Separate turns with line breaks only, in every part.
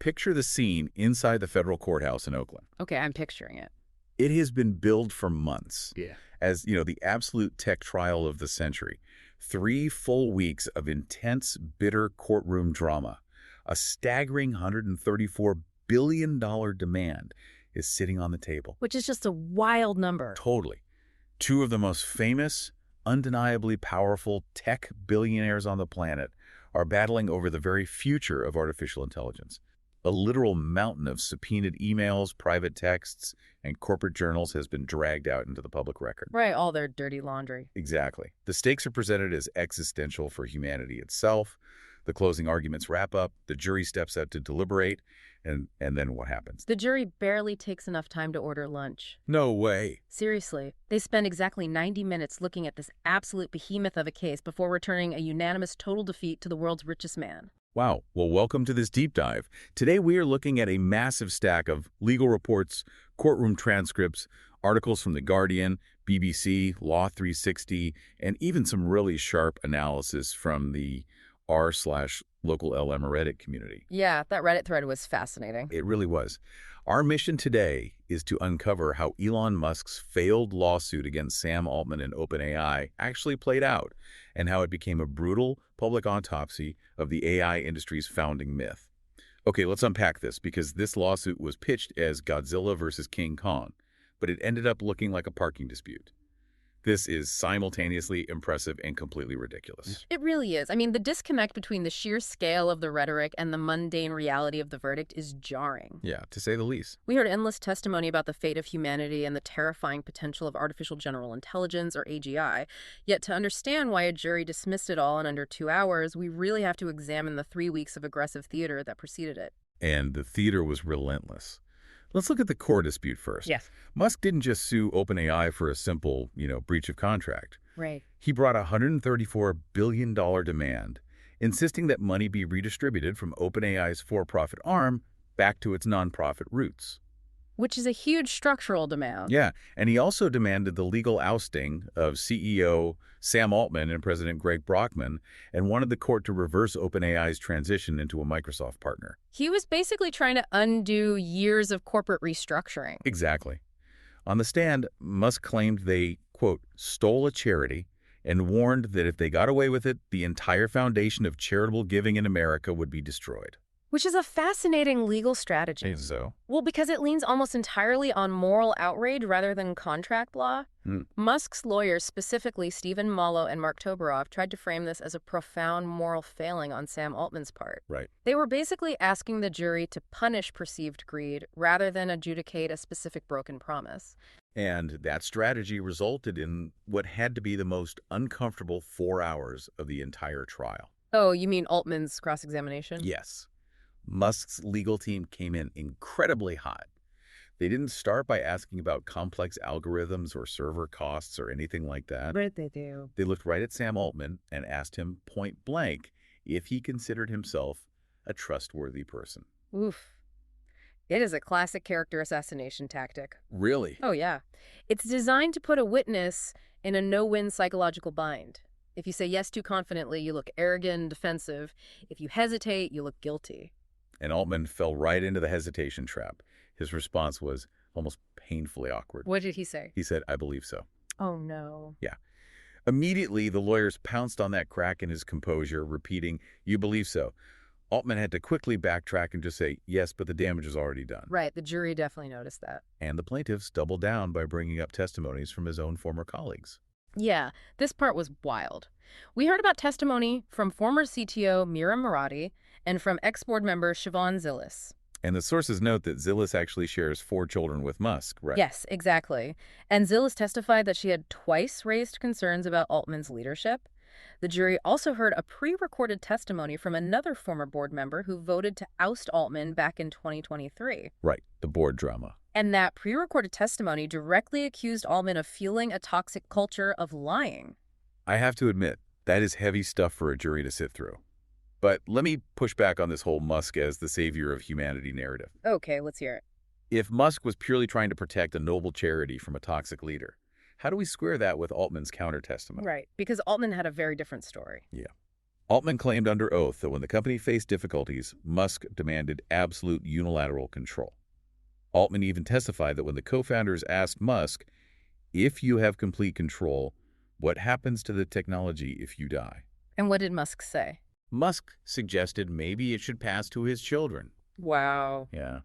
picture the scene inside the federal courthouse in Oakland.
Okay, I'm picturing it.
It has been billed for months.
Yeah.
As, the absolute tech trial of the century. 3 full weeks of intense, bitter courtroom drama. A staggering $134 billion demand is sitting on the table.
Which is just a wild number.
Totally. 2 of the most famous, undeniably powerful tech billionaires on the planet are battling over the very future of artificial intelligence. A literal mountain of subpoenaed emails, private texts, and corporate journals has been dragged out into the public record.
Right, all their dirty laundry.
Exactly. The stakes are presented as existential for humanity itself. The closing arguments wrap up, the jury steps out to deliberate, and then what happens?
The jury barely takes enough time to order lunch.
No way.
Seriously, they spend exactly 90 minutes looking at this absolute behemoth of a case before returning a unanimous total defeat to the world's richest man.
Wow. Well, welcome to this deep dive. Today we are looking at a massive stack of legal reports, courtroom transcripts, articles from The Guardian, BBC, Law 360, and even some really sharp analysis from the r/local LM Reddit community.
Yeah, that Reddit thread was fascinating.
It really was. Our mission today is to uncover how Elon Musk's failed lawsuit against Sam Altman and OpenAI actually played out, and how it became a brutal public autopsy of the AI industry's founding myth. Okay, let's unpack this, because this lawsuit was pitched as Godzilla versus King Kong, but it ended up looking like a parking dispute. This is simultaneously impressive and completely ridiculous.
It really is. I mean, the disconnect between the sheer scale of the rhetoric and the mundane reality of the verdict is jarring.
Yeah, to say the least.
We heard endless testimony about the fate of humanity and the terrifying potential of artificial general intelligence, or AGI. Yet to understand why a jury dismissed it all in under 2 hours, we really have to examine the 3 weeks of aggressive theater that preceded it.
And the theater was relentless. Let's look at the core dispute first.
Yes.
Musk didn't just sue OpenAI for a simple, breach of contract.
Right.
He brought a $134 billion demand, insisting that money be redistributed from OpenAI's for-profit arm back to its nonprofit roots.
Which is a huge structural demand.
Yeah, and he also demanded the legal ousting of CEO Sam Altman and President Greg Brockman, and wanted the court to reverse OpenAI's transition into a Microsoft partner.
He was basically trying to undo years of corporate restructuring.
Exactly. On the stand, Musk claimed they, quote, stole a charity, and warned that if they got away with it, the entire foundation of charitable giving in America would be destroyed.
Which is a fascinating legal strategy.
So?
Well, because it leans almost entirely on moral outrage rather than contract law. Musk's lawyers, specifically Stephen Mollo and Mark Toberoff, tried to frame this as a profound moral failing on Sam Altman's part.
Right.
They were basically asking the jury to punish perceived greed rather than adjudicate a specific broken promise.
And that strategy resulted in what had to be the most uncomfortable 4 hours of the entire trial.
Oh, you mean Altman's cross-examination?
Yes. Musk's legal team came in incredibly hot. They didn't start by asking about complex algorithms or server costs or anything like that.
What did they do?
They looked right at Sam Altman and asked him point blank if he considered himself a trustworthy person.
Oof. It is a classic character assassination tactic.
Really?
Oh, yeah. It's designed to put a witness in a no-win psychological bind. If you say yes too confidently, you look arrogant and defensive. If you hesitate, you look guilty.
And Altman fell right into the hesitation trap. His response was almost painfully awkward.
What did he say?
He said, "I believe so."
Oh, no.
Yeah. Immediately, the lawyers pounced on that crack in his composure, repeating, "You believe so." Altman had to quickly backtrack and just say, "Yes, but the damage is already done."
Right, the jury definitely noticed that.
And the plaintiffs doubled down by bringing up testimonies from his own former colleagues.
Yeah, this part was wild. We heard about testimony from former CTO Mira Murati and from ex-board member Siobhan Zillis.
And the sources note that Zillis actually shares 4 children with Musk, right?
Yes, exactly. And Zillis testified that she had twice raised concerns about Altman's leadership. The jury also heard a pre-recorded testimony from another former board member who voted to oust Altman back in 2023.
Right, the board drama.
And that pre-recorded testimony directly accused Altman of fueling a toxic culture of lying.
I have to admit, that is heavy stuff for a jury to sit through. But let me push back on this whole Musk as the savior of humanity narrative.
Okay, let's hear it.
If Musk was purely trying to protect a noble charity from a toxic leader, how do we square that with Altman's counter-testimony?
Right, because Altman had a very different story.
Yeah. Altman claimed under oath that when the company faced difficulties, Musk demanded absolute unilateral control. Altman even testified that when the co-founders asked Musk, if you have complete control, what happens to the technology if you die?
And what did Musk say?
Musk suggested maybe it should pass to his children.
Wow.
Yeah.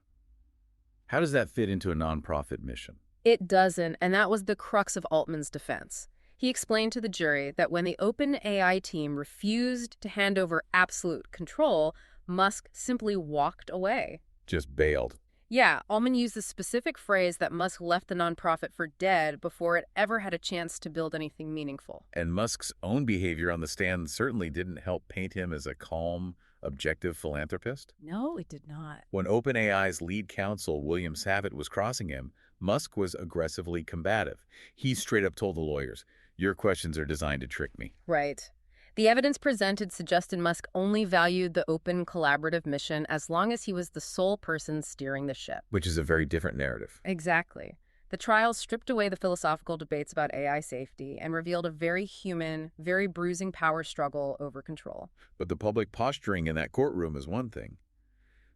How does that fit into a nonprofit mission?
It doesn't, and that was the crux of Altman's defense. He explained to the jury that when the OpenAI team refused to hand over absolute control, Musk simply walked away.
Just bailed.
Yeah, Altman used the specific phrase that Musk left the nonprofit for dead before it ever had a chance to build anything meaningful.
And Musk's own behavior on the stand certainly didn't help paint him as a calm, objective philanthropist.
No, it did not.
When OpenAI's lead counsel, William Savitt, was crossing him, Musk was aggressively combative. He straight up told the lawyers, "Your questions are designed to trick me."
Right. The evidence presented suggested Musk only valued the open, collaborative mission as long as he was the sole person steering the ship.
Which is a very different narrative.
Exactly. The trial stripped away the philosophical debates about AI safety and revealed a very human, very bruising power struggle over control.
But the public posturing in that courtroom is one thing.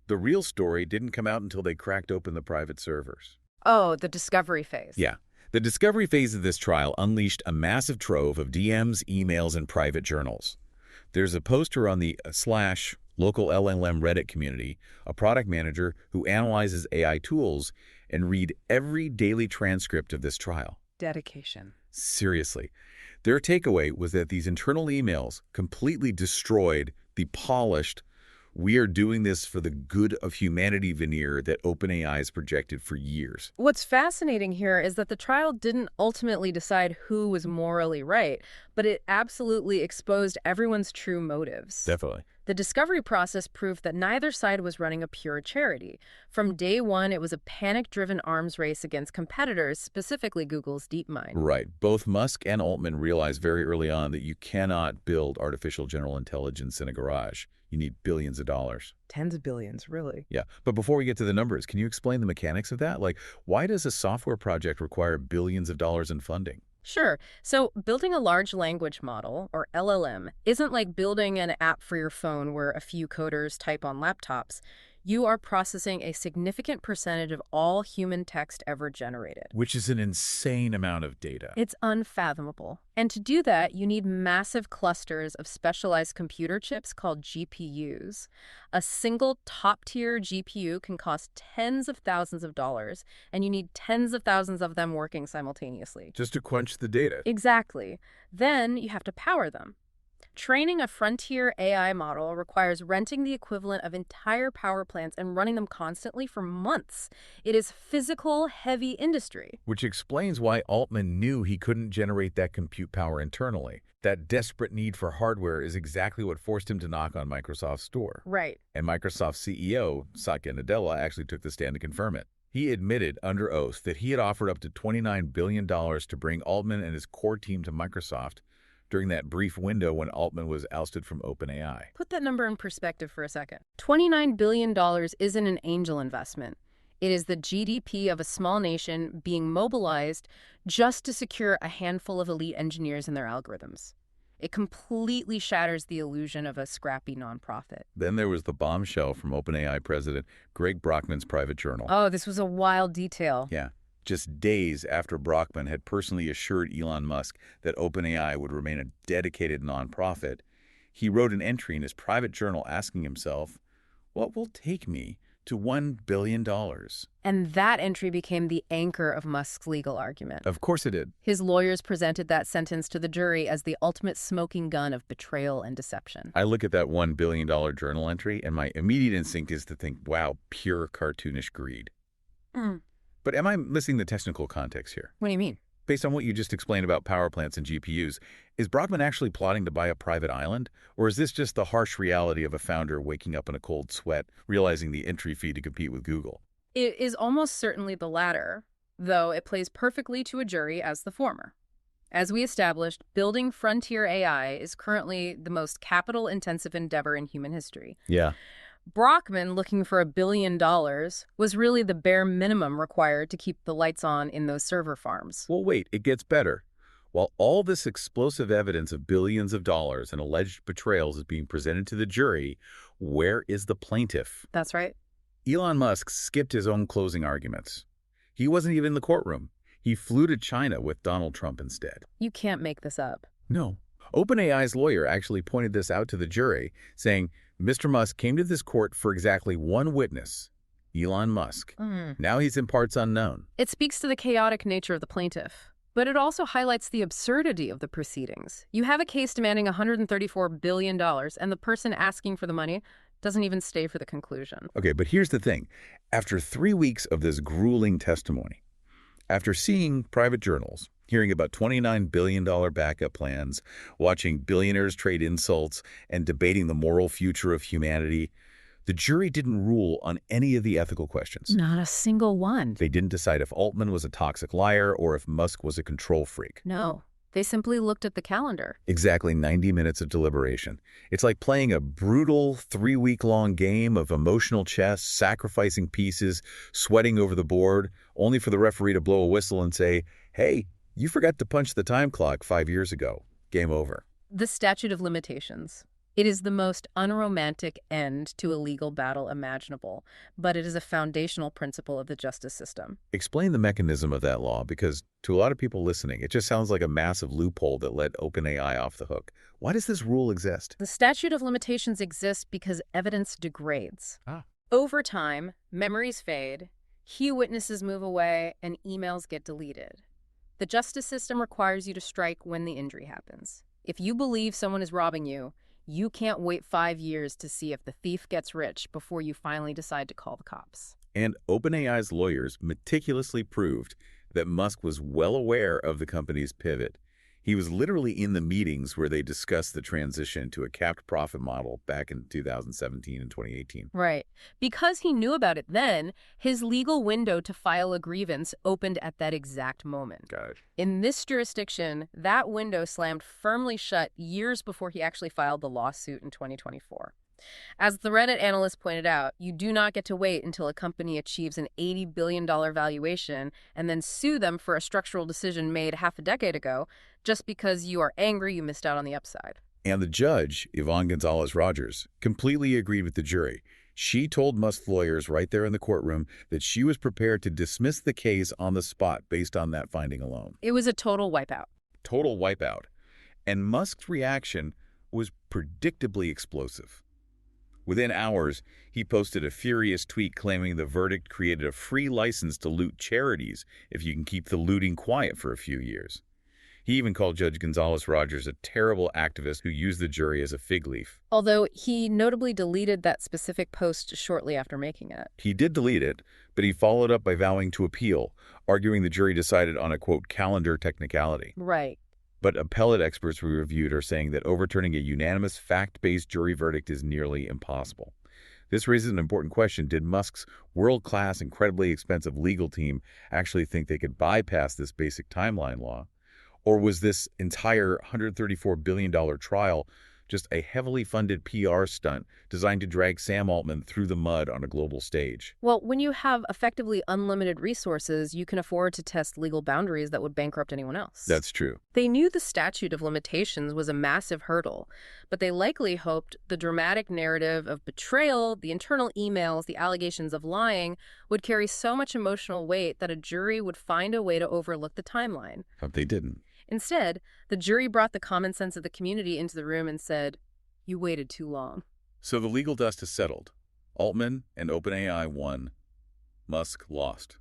The real story didn't come out until they cracked open the private servers.
Oh, the discovery phase.
Yeah. The discovery phase of this trial unleashed a massive trove of DMs, emails, and private journals. There's a poster on the /local LLM Reddit community, a product manager who analyzes AI tools, and read every daily transcript of this trial.
Dedication.
Seriously. Their takeaway was that these internal emails completely destroyed the polished, "we are doing this for the good of humanity" veneer that OpenAI has projected for years.
What's fascinating here is that the trial didn't ultimately decide who was morally right, but it absolutely exposed everyone's true motives.
Definitely.
The discovery process proved that neither side was running a pure charity. From day one, it was a panic-driven arms race against competitors, specifically Google's DeepMind.
Right. Both Musk and Altman realized very early on that you cannot build artificial general intelligence in a garage. You need billions of dollars.
Tens of billions, really.
Yeah. But before we get to the numbers, can you explain the mechanics of that? Like, why does a software project require billions of dollars in funding?
Sure. So building a large language model, or LLM, isn't like building an app for your phone where a few coders type on laptops. You are processing a significant percentage of all human text ever generated.
Which is an insane amount of data.
It's unfathomable. And to do that, you need massive clusters of specialized computer chips called GPUs. A single top-tier GPU can cost tens of thousands of dollars, and you need tens of thousands of them working simultaneously.
Just to crunch the data.
Exactly. Then you have to power them. Training a frontier AI model requires renting the equivalent of entire power plants and running them constantly for months. It is physical, heavy industry.
Which explains why Altman knew he couldn't generate that compute power internally. That desperate need for hardware is exactly what forced him to knock on Microsoft's door.
Right.
And Microsoft's CEO, Satya Nadella, actually took the stand to confirm it. He admitted under oath that he had offered up to $29 billion to bring Altman and his core team to Microsoft during that brief window when Altman was ousted from OpenAI.
Put that number in perspective for a second. $29 billion isn't an angel investment. It is the GDP of a small nation being mobilized just to secure a handful of elite engineers and their algorithms. It completely shatters the illusion of a scrappy nonprofit.
Then there was the bombshell from OpenAI president Greg Brockman's private journal.
Oh, this was a wild detail.
Yeah. Just days after Brockman had personally assured Elon Musk that OpenAI would remain a dedicated nonprofit, he wrote an entry in his private journal asking himself, "What will take me to $1 billion?"
And that entry became the anchor of Musk's legal argument.
Of course it did.
His lawyers presented that sentence to the jury as the ultimate smoking gun of betrayal and deception.
I look at that $1 billion journal entry, and my immediate instinct is to think, wow, pure cartoonish greed. But am I missing the technical context here?
What do you mean?
Based on what you just explained about power plants and GPUs, is Brockman actually plotting to buy a private island? Or is this just the harsh reality of a founder waking up in a cold sweat, realizing the entry fee to compete with Google?
It is almost certainly the latter, though it plays perfectly to a jury as the former. As we established, building frontier AI is currently the most capital-intensive endeavor in human history.
Yeah.
Brockman, looking for $1 billion, was really the bare minimum required to keep the lights on in those server farms.
Well, wait, it gets better. While all this explosive evidence of billions of dollars and alleged betrayals is being presented to the jury, where is the plaintiff?
That's right.
Elon Musk skipped his own closing arguments. He wasn't even in the courtroom. He flew to China with Donald Trump instead.
You can't make this up.
No. OpenAI's lawyer actually pointed this out to the jury, saying Mr. Musk came to this court for exactly one witness, Elon Musk. Now he's in parts unknown.
It speaks to the chaotic nature of the plaintiff. But it also highlights the absurdity of the proceedings. You have a case demanding $134 billion, and the person asking for the money doesn't even stay for the conclusion.
Okay, but here's the thing. After 3 weeks of this grueling testimony, after seeing private journals, hearing about $29 billion backup plans, watching billionaires trade insults, and debating the moral future of humanity, the jury didn't rule on any of the ethical questions.
Not a single one.
They didn't decide if Altman was a toxic liar or if Musk was a control freak.
No. They simply looked at the calendar.
Exactly 90 minutes of deliberation. It's like playing a brutal 3-week-long game of emotional chess, sacrificing pieces, sweating over the board, only for the referee to blow a whistle and say, hey, you forgot to punch the time clock 5 years ago. Game over.
The statute of limitations. It is the most unromantic end to a legal battle imaginable, but it is a foundational principle of the justice system.
Explain the mechanism of that law, because to a lot of people listening, it just sounds like a massive loophole that let OpenAI off the hook. Why does this rule exist?
The statute of limitations exists because evidence degrades. Over time, memories fade, key witnesses move away, and emails get deleted. The justice system requires you to strike when the injury happens. If you believe someone is robbing you, you can't wait 5 years to see if the thief gets rich before you finally decide to call the cops.
And OpenAI's lawyers meticulously proved that Musk was well aware of the company's pivot. He was literally in the meetings where they discussed the transition to a capped profit model back in 2017 and 2018.
Right. Because he knew about it then, his legal window to file a grievance opened at that exact moment.
Got it.
In this jurisdiction, that window slammed firmly shut years before he actually filed the lawsuit in 2024. As the Reddit analyst pointed out, you do not get to wait until a company achieves an $80 billion valuation and then sue them for a structural decision made half a decade ago just because you are angry you missed out on the upside.
And the judge, Yvonne Gonzalez-Rogers, completely agreed with the jury. She told Musk's lawyers right there in the courtroom that she was prepared to dismiss the case on the spot based on that finding alone.
It was a total wipeout.
Total wipeout. And Musk's reaction was predictably explosive. Within hours, he posted a furious tweet claiming the verdict created a free license to loot charities if you can keep the looting quiet for a few years. He even called Judge Gonzalez-Rogers a terrible activist who used the jury as a fig leaf.
Although he notably deleted that specific post shortly after making it.
He did delete it, but he followed up by vowing to appeal, arguing the jury decided on a, quote, calendar technicality.
Right.
But appellate experts we reviewed are saying that overturning a unanimous fact-based jury verdict is nearly impossible. This raises an important question. Did Musk's world-class, incredibly expensive legal team actually think they could bypass this basic timeline law? Or was this entire $134 billion trial just a heavily funded PR stunt designed to drag Sam Altman through the mud on a global stage?
Well, when you have effectively unlimited resources, you can afford to test legal boundaries that would bankrupt anyone else.
That's true.
They knew the statute of limitations was a massive hurdle, but they likely hoped the dramatic narrative of betrayal, the internal emails, the allegations of lying would carry so much emotional weight that a jury would find a way to overlook the timeline.
But they didn't.
Instead, the jury brought the common sense of the community into the room and said, "You waited too long."
So the legal dust is settled. Altman and OpenAI won. Musk lost.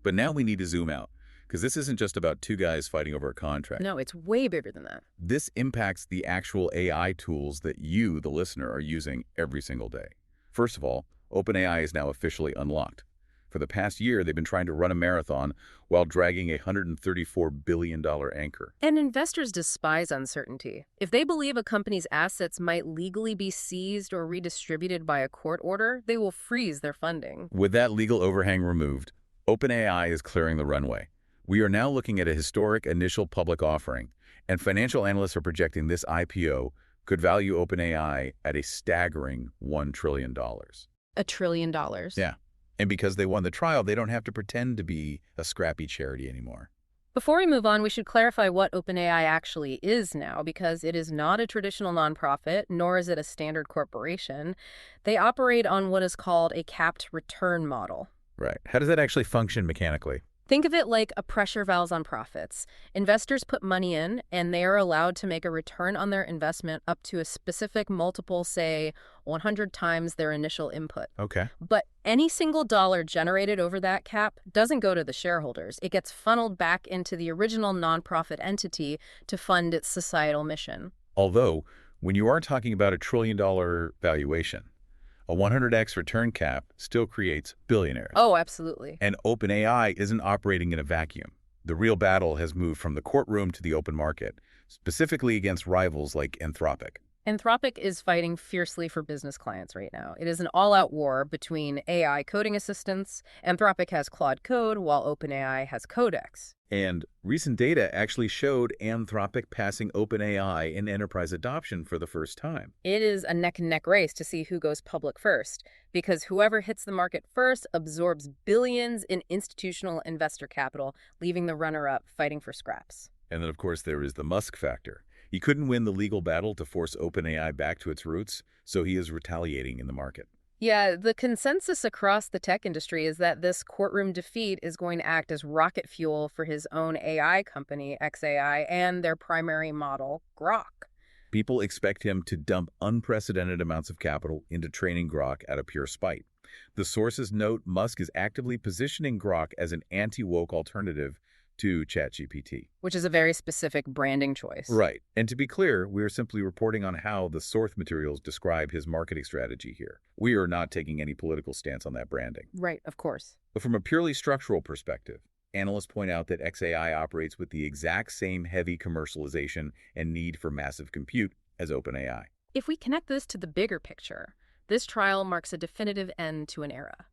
But now we need to zoom out, because this isn't just about two guys fighting over a contract.
No, it's way bigger than that.
This impacts the actual AI tools that you, the listener, are using every single day. First of all, OpenAI is now officially unlocked. For the past year, they've been trying to run a marathon while dragging a $134 billion anchor.
And investors despise uncertainty. If they believe a company's assets might legally be seized or redistributed by a court order, they will freeze their funding.
With that legal overhang removed, OpenAI is clearing the runway. We are now looking at a historic initial public offering, and financial analysts are projecting this IPO could value OpenAI at a staggering $1 trillion.
$1 trillion.
Yeah. And because they won the trial, they don't have to pretend to be a scrappy charity anymore.
Before we move on, we should clarify what OpenAI actually is now, because it is not a traditional nonprofit, nor is it a standard corporation. They operate on what is called a capped return model.
Right. How does that actually function mechanically?
Think of it like a pressure valve on profits. Investors put money in, and they are allowed to make a return on their investment up to a specific multiple, say 100 times their initial input.
Okay.
But any single dollar generated over that cap doesn't go to the shareholders. It gets funneled back into the original nonprofit entity to fund its societal mission.
Although, when you are talking about a trillion-dollar valuation, a 100x return cap still creates billionaires.
Oh, absolutely.
And OpenAI isn't operating in a vacuum. The real battle has moved from the courtroom to the open market, specifically against rivals like Anthropic.
Anthropic is fighting fiercely for business clients right now. It is an all-out war between AI coding assistants. Anthropic has Claude Code, while OpenAI has Codex.
And recent data actually showed Anthropic passing OpenAI in enterprise adoption for the first time.
It is a neck-and-neck race to see who goes public first, because whoever hits the market first absorbs billions in institutional investor capital, leaving the runner-up fighting for scraps.
And then, of course, there is the Musk factor. He couldn't win the legal battle to force OpenAI back to its roots, so he is retaliating in the market.
Yeah, the consensus across the tech industry is that this courtroom defeat is going to act as rocket fuel for his own AI company, xAI, and their primary model, Grok.
People expect him to dump unprecedented amounts of capital into training Grok out of pure spite. The sources note Musk is actively positioning Grok as an anti-woke alternative to ChatGPT.
Which is a very specific branding choice.
Right. And to be clear, we are simply reporting on how the source materials describe his marketing strategy here. We are not taking any political stance on that branding.
Right, of course.
But from a purely structural perspective, analysts point out that xAI operates with the exact same heavy commercialization and need for massive compute as OpenAI.
If we connect this to the bigger picture, this trial marks a definitive end to an era.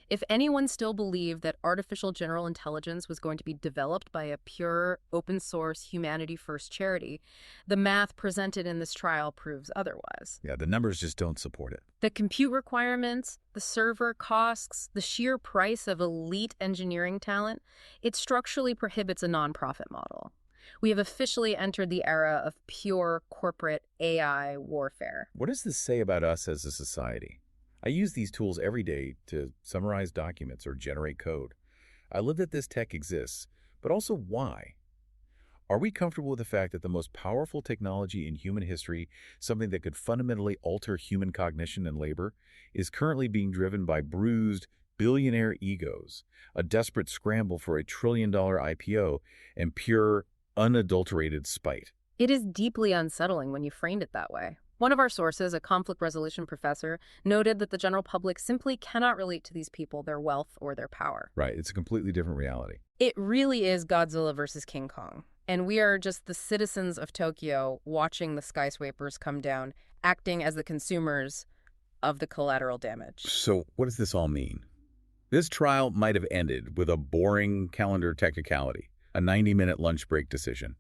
If anyone still believed that artificial general intelligence was going to be developed by a pure, open-source, humanity-first charity, the math presented in this trial proves otherwise.
Yeah, the numbers just don't support it.
The compute requirements, the server costs, the sheer price of elite engineering talent, it structurally prohibits a nonprofit model. We have officially entered the era of pure corporate AI warfare.
What does this say about us as a society? I use these tools every day to summarize documents or generate code. I live that this tech exists, but also why? Are we comfortable with the fact that the most powerful technology in human history, something that could fundamentally alter human cognition and labor, is currently being driven by bruised, billionaire egos, a desperate scramble for a trillion-dollar IPO, and pure, unadulterated spite?
It is deeply unsettling when you framed it that way. One of our sources, a conflict resolution professor, noted that the general public simply cannot relate to these people, their wealth, or their power.
Right, it's a completely different reality.
It really is Godzilla versus King Kong. And we are just the citizens of Tokyo watching the skyscrapers come down, acting as the consumers of the collateral damage.
So what does this all mean? This trial might have ended with a boring calendar technicality, a 90-minute lunch break decision.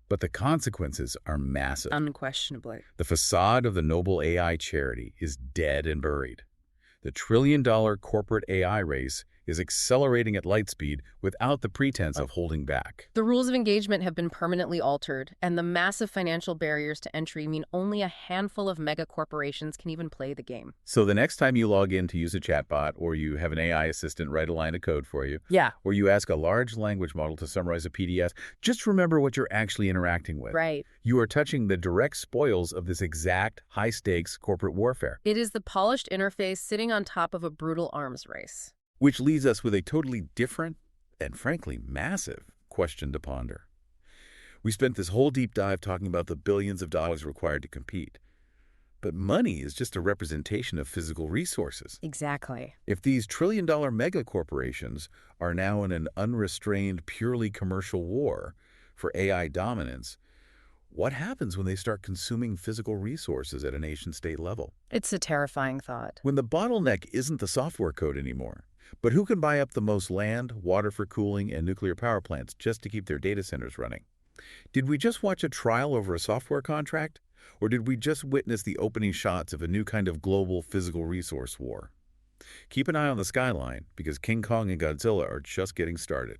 But the consequences are massive.
Unquestionably.
The facade of the noble AI charity is dead and buried. The trillion-dollar corporate AI race is accelerating at light speed without the pretense of holding back.
The rules of engagement have been permanently altered, and the massive financial barriers to entry mean only a handful of mega corporations can even play the game.
So the next time you log in to use a chatbot, or you have an AI assistant write a line of code for you, or you ask a large language model to summarize a PDF, just remember what you're actually interacting with.
Right.
You are touching the direct spoils of this exact high-stakes corporate warfare.
It is the polished interface sitting on top of a brutal arms race.
Which leaves us with a totally different and frankly massive question to ponder. We spent this whole deep dive talking about the billions of dollars required to compete. But money is just a representation of physical resources.
Exactly.
If these trillion-dollar megacorporations are now in an unrestrained, purely commercial war for AI dominance, what happens when they start consuming physical resources at a nation-state level?
It's a terrifying thought.
When the bottleneck isn't the software code anymore, but who can buy up the most land, water for cooling, and nuclear power plants just to keep their data centers running? Did we just watch a trial over a software contract? Or did we just witness the opening shots of a new kind of global physical resource war? Keep an eye on the skyline, because King Kong and Godzilla are just getting started.